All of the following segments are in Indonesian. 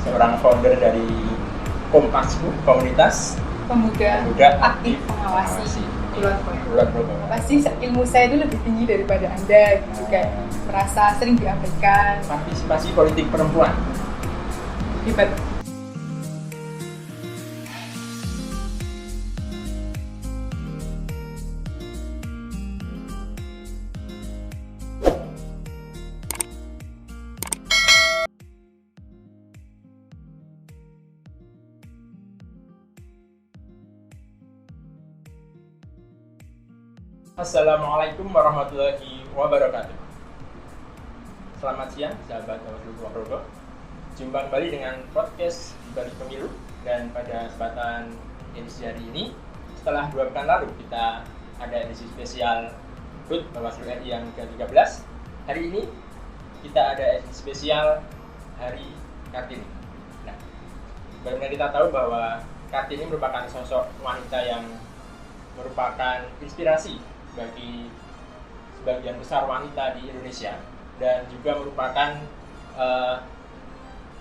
seorang founder dari Kompasku, komunitas pemuda aktif mengawasi Kulon Progo. Pasti ilmu saya itu lebih tinggi daripada Anda, gitu. Kayak merasa sering diabaikan. Partisipasi politik perempuan. Hebat. Assalamualaikum warahmatullahi wabarakatuh. Selamat siang sahabat Bawaslu Kulon Progo. Jumpa kembali dengan podcast di balik pemilu, dan pada kesempatan edisi hari ini, setelah 2 pekan lalu kita ada edisi spesial HUT Bawaslu RI yang ke-13. Hari ini kita ada edisi spesial Hari Kartini. Nah, bagaimana kita tahu bahwa Kartini merupakan sosok wanita yang merupakan inspirasi bagi sebagian besar wanita di Indonesia, dan juga merupakan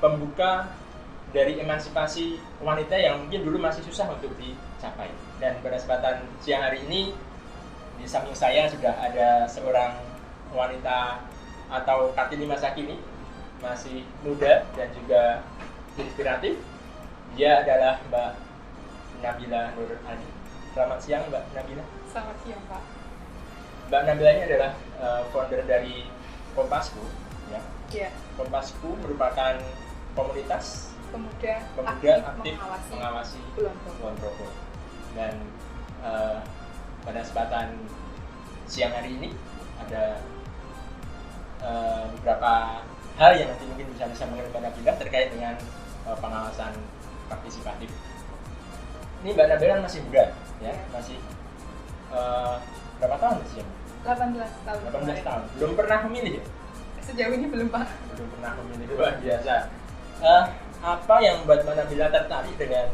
pembuka dari emansipasi wanita yang mungkin dulu masih susah untuk dicapai. Dan pada kesempatan siang hari ini, di samping saya sudah ada seorang wanita atau Kartini masa kini, masih muda dan juga inspiratif. Dia adalah Mbak Nabila Nur Adi. Selamat siang Mbak Nabila. Selamat siang Pak. Mbak Nabila ini adalah founder dari Kompasku, ya. Iya. Kompasku merupakan komunitas Pemuda aktif mengawasi Kulon Progo. Dan pada kesempatan siang hari ini ada beberapa hal yang nanti mungkin bisa mengenai Mbak Nabila terkait dengan pengawasan partisipatif. Ini Mbak Nabila masih muda, ya, masih berapa tahun usia? 18 tahun. 18 tahun. Belum pernah memilih ya? Sejauh ini belum Pak. Belum pernah memilih, luar biasa. Apa yang membuat Mbak Nabila tertarik dengan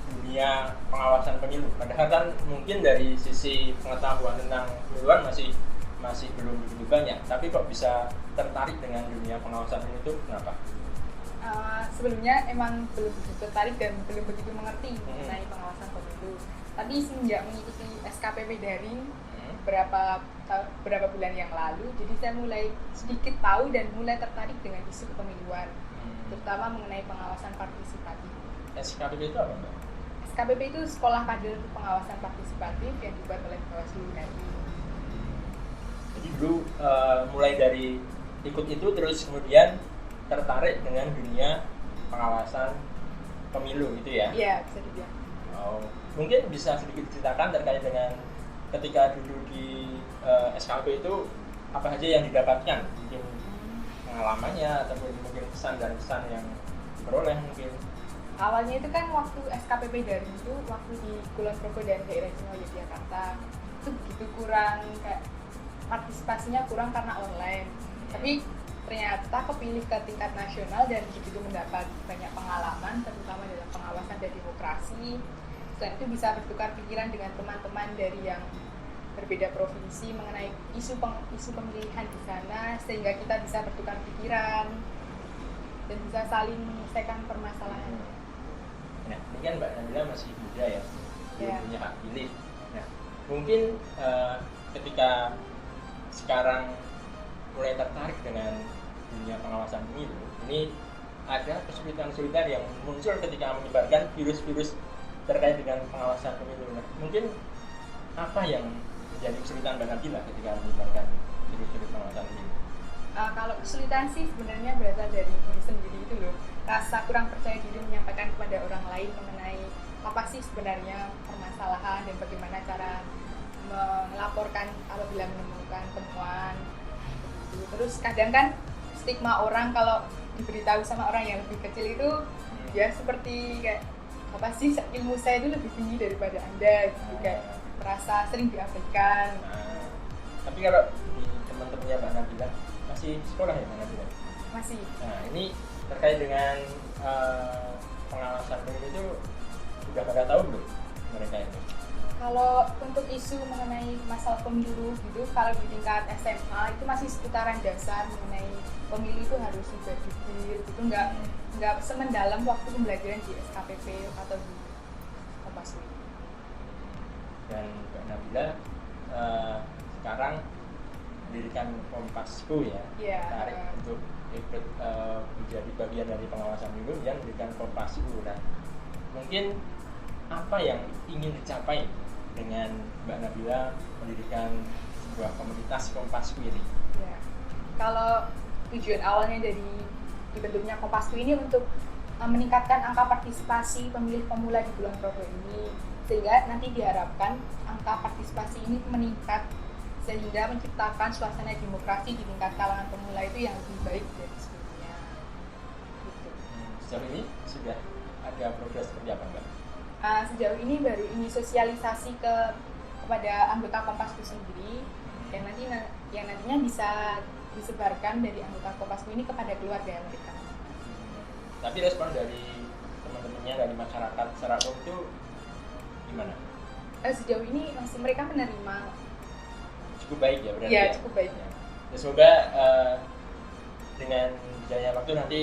dunia pengawasan pemilu? Padahal kan mungkin dari sisi pengetahuan tentang pemiluan masih belum begitu banyak. Tapi kok bisa tertarik dengan dunia pengawasan ini tuh kenapa? Sebelumnya emang belum begitu tertarik dan belum begitu mengerti mengenai pengawasan pemilu. Tapi semenjak mengikuti SKPP daring berapa bulan yang lalu, jadi saya mulai sedikit tahu dan mulai tertarik dengan isu kepemiluan, terutama mengenai pengawasan partisipatif. SKPP itu apa, Mbak? SKPP itu Sekolah Kader Pengawasan Partisipatif yang dibuat oleh Bawaslu RI. Jadi dulu mulai dari ikut itu, terus kemudian tertarik dengan dunia pengawasan pemilu gitu ya? Iya, bisa dibilang. Mungkin bisa sedikit ceritakan terkait dengan ketika dulu di SKP itu apa saja yang didapatkan, mungkin pengalamannya ataupun mungkin kesan dan kesan yang diperoleh mungkin. Awalnya itu kan waktu SKPP daring itu waktu di Kulon Progo dan daerah istimewa Yogyakarta itu begitu kurang, kayak partisipasinya kurang karena online. Tapi ternyata kepilih ke tingkat nasional dan begitu mendapat banyak pengalaman, terutama dalam pengawasan dan demokrasi. Selain itu bisa bertukar pikiran dengan teman-teman dari yang berbeda provinsi mengenai isu pemilihan di sana, sehingga kita bisa bertukar pikiran dan bisa saling menyelesaikan permasalahan. Nah, ini kan Mbak Nabila masih muda ya, belum punya hak pilih. Nah, mungkin ketika sekarang mulai tertarik dengan dunia pengawasan pemilu, ini ada kesulitan-kesulitan yang muncul ketika menyebarkan virus-virus terkait dengan pengawasan pemilu. Nah, mungkin apa yang menjadi kesulitan Mbak Nabila ketika menyebarkan virus-virus pengawasan pemilu? Kalau kesulitan sih sebenarnya berasal dari diri sendiri itu loh, rasa kurang percaya diri menyampaikan kepada orang lain mengenai apa sih sebenarnya permasalahan dan bagaimana cara melaporkan apabila menemukan temuan. Terus kadang kan stigma orang kalau diberitahu sama orang yang lebih kecil itu ya seperti kayak apa sih, ilmu saya itu lebih tinggi daripada Anda, gitu. Kayak merasa sering diabaikan. Tapi kalau di teman-temannya Mbak Nabila masih sekolah ya Mbak Nabila? Masih. Nah, ini terkait dengan pengawasan pemilu itu sudah pada tahu belum mereka itu? Kalau untuk isu mengenai masalah pemilu gitu, kalau di tingkat SMA itu masih seputaran dasar mengenai pemilu itu harus juga jujur gitu, nggak semendalam waktu pembelajaran di SKPP atau di Kompaswi. Dan Mbak Nabila sekarang mendirikan Kompasku ya, Iya. tarik untuk ikut menjadi bagian dari pengawasan pemilu yang mendirikan Kompasku. Nah, mungkin apa yang ingin dicapai dengan Mbak Nabila mendirikan sebuah komunitas Kompasku ini? Ya. Kalau tujuan awalnya dari dibentuknya Kompasku ini untuk meningkatkan angka partisipasi pemilih pemula di Kulon Progo ini, sehingga nanti diharapkan angka partisipasi ini meningkat sehingga menciptakan suasana demokrasi di tingkat kalangan pemula itu yang lebih baik dari sebelumnya. Gitu. Sejauh ini sudah ada progres seperti apa, Mbak? Sejauh ini baru ini sosialisasi kepada anggota Kompasku sendiri yang nantinya bisa disebarkan dari anggota Kompasku ini kepada keluarga mereka. Tapi respon dari teman-temannya dari masyarakat secara umum itu gimana? Sejauh ini masih mereka menerima. Cukup baik ya berarti? Ya, cukup baik. Ya. Semoga dengan jalannya waktu nanti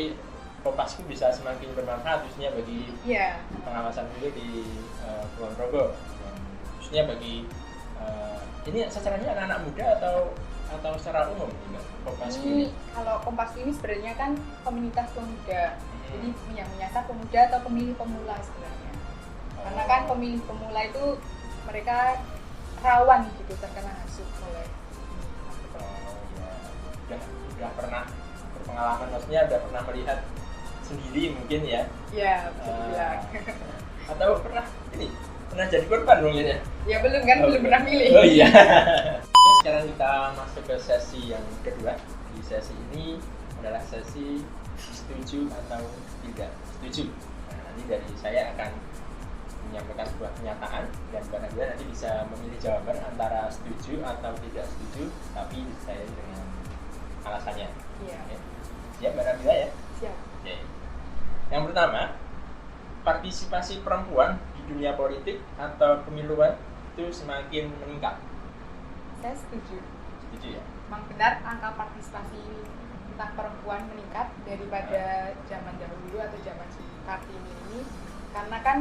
Kompasku bisa semakin bermanfaat khususnya bagi pengawasan pemilu di Kulon Progo, khususnya bagi ini sasarannya anak-anak muda atau secara umum ini Mbak, Kompasku ini? Kalau Kompasku ini sebenarnya kan komunitas pemuda, jadi yang menyasar pemuda atau pemilih pemula sebenarnya. Karena kan pemilih pemula itu mereka rawan gitu terkena hasut oleh udah pernah berpengalaman, maksudnya udah pernah melihat sendiri mungkin ya? Ya, bisa dibilang. Atau pernah jadi korban mungkin ya? Ya belum kan, belum pernah milih. Oh iya. Oke, sekarang kita masuk ke sesi yang kedua. Di sesi ini adalah sesi setuju atau tidak setuju. Nah, nanti dari saya akan menyampaikan sebuah pernyataan dan Mbak Nabila nanti bisa memilih jawaban antara setuju atau tidak setuju, tapi saya dengan alasannya. Iya. Oke. Siap Mbak Nabila ya? Siap. Oke. Yang pertama, partisipasi perempuan di dunia politik atau pemiluan itu semakin meningkat. Saya setuju. Setuju ya? Memang benar angka partisipasi tentang perempuan meningkat daripada zaman dahulu atau zaman Kartini ini, karena kan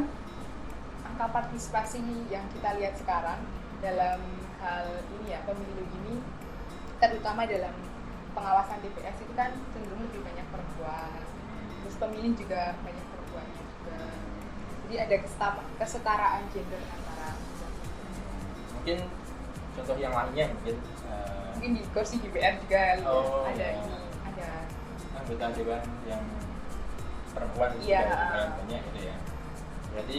angka partisipasi yang kita lihat sekarang dalam hal ini ya, pemilu ini, terutama dalam pengawasan TPS itu kan cenderung lebih banyak perempuan, terus pemilih juga banyak perempuannya juga, jadi ada kesetaraan gender antara. Mungkin contoh yang lainnya mungkin di kursi DPR juga ada ya. ini, ada anggota dewan yang perempuan juga ya. lumayan banyak gitu ya. Berarti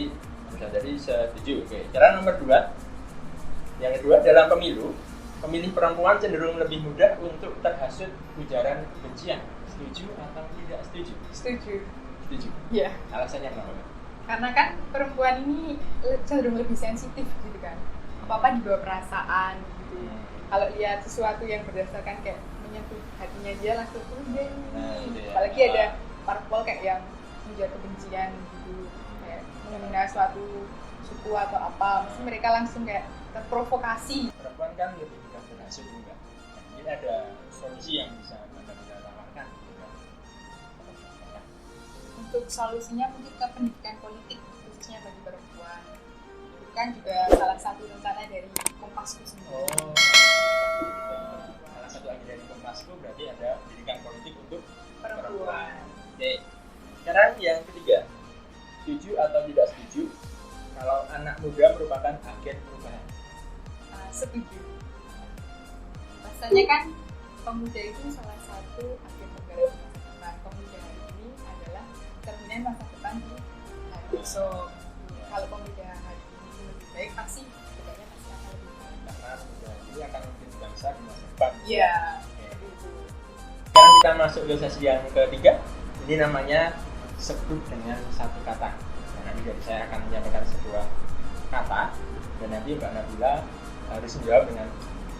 bisa jadi setuju. Oke. Cara nomor 2, yang kedua, dalam pemilu pemilih perempuan cenderung lebih mudah untuk terhasut ujaran kebencian. Setuju atau tidak setuju? Setuju. Setuju. Iya. Alasannya kenapa? Karena kan perempuan ini cenderung lebih sensitif gitu kan. Apa-apa dibawa perasaan gitu. Kalau lihat sesuatu yang berdasarkan kayak menyentuh hatinya dia langsung udah nih. Apalagi ada parpol kayak yang menjual kebencian gitu, kayak menghina suatu suku atau apa, mesti mereka langsung kayak terprovokasi. Perempuan kan lebih mudah berhasil juga. Mungkin ada solusi yang bisa Anda tawarkan. Untuk solusinya mungkin ke pendidikan politik khususnya bagi perempuan. Itu kan juga salah satu rencana dari Kompasku sendiri. Salah satu agenda dari Kompasku berarti ada pendidikan politik untuk Perempuan. Oke. Sekarang yang ketiga, setuju atau tidak setuju kalau anak muda merupakan agen perubahan? Setuju. Rasanya kan pemuda itu salah satu agen negara di masa depan. Pemuda hari ini adalah cerminan masa depan di hari esok. Kalau pemuda hari ini lebih baik, pasti kedepannya pasti akan lebih baik. Karena pemuda ini akan memimpin bangsa di masa depan. Iya. Sekarang kita masuk ke sesi yang ketiga. Ini namanya sebut dengan satu kata. Nah, nanti dari saya akan menyampaikan sebuah kata dan nanti Mbak Nabila harus menjawab dengan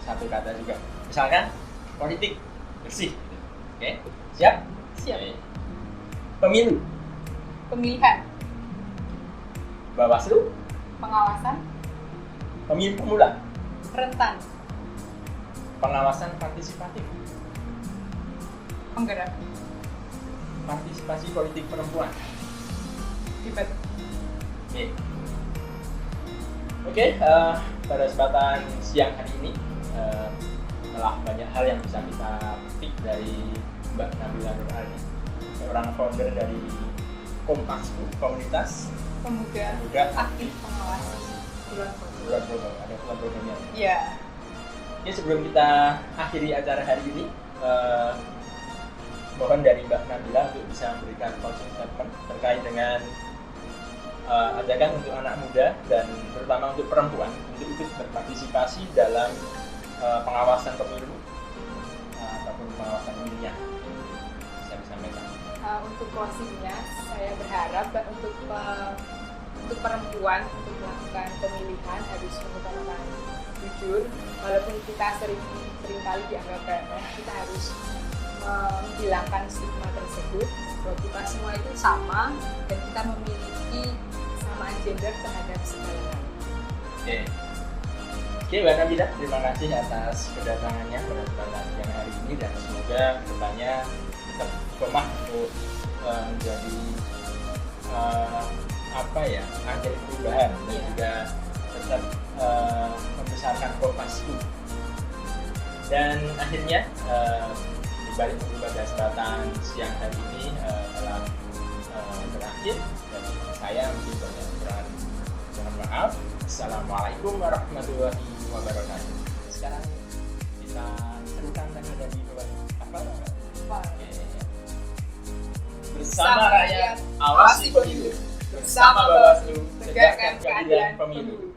satu kata juga. Misalkan politik bersih. Oke, siap? Siap. Oke. Pemilu, Pemilihan, Bawaslu, pengawasan, Pemilih pemula. Rentan. Pengawasan partisipatif. Penggerak. Partisipasi politik perempuan. Debat. Oke, pada kesempatan siang hari ini telah banyak hal yang bisa kita petik dari Mbak Nabila Nur Ardi, seorang founder dari Kompasku, komunitas Pemuda aktif pengawas Kulon Progo. Ada Kulon Progonya. Iya. Oke, sebelum kita akhiri acara hari ini, mohon dari Mbak Nabila untuk bisa memberikan closing statement terkait dengan ajakan untuk anak muda dan terutama untuk perempuan untuk ikut berpartisipasi dalam pengawasan pemilu ataupun pengawasan pemilihan. Bisa disampaikan. Untuk closingnya, saya berharap untuk perempuan untuk melakukan pemilihan harus mengutamakan jujur, walaupun kita seringkali dianggap remeh, kita harus menghilangkan stigma tersebut bahwa kita semua itu sama dan kita memiliki kesamaan gender terhadap segala hal. Oke, Mbak Nabila, terima kasih atas kedatangannya pada kesempatan siang hari ini dan semoga kedepannya tetap istiqomah untuk menjadi agen perubahan dan juga tetap membesarkan Kompasku. Dan akhirnya di balik pada kesempatan siang hari ini telah berakhir dan saya mungkin banyak kekurangan. Mohon maaf. Assalamualaikum warahmatullahi wabarakatuh. Sekarang kita serukan dan ada di bawah kapal. Bersama rakyat, awasi pemilu. Bersama Bawaslu, tegakkan keadilan pemilu.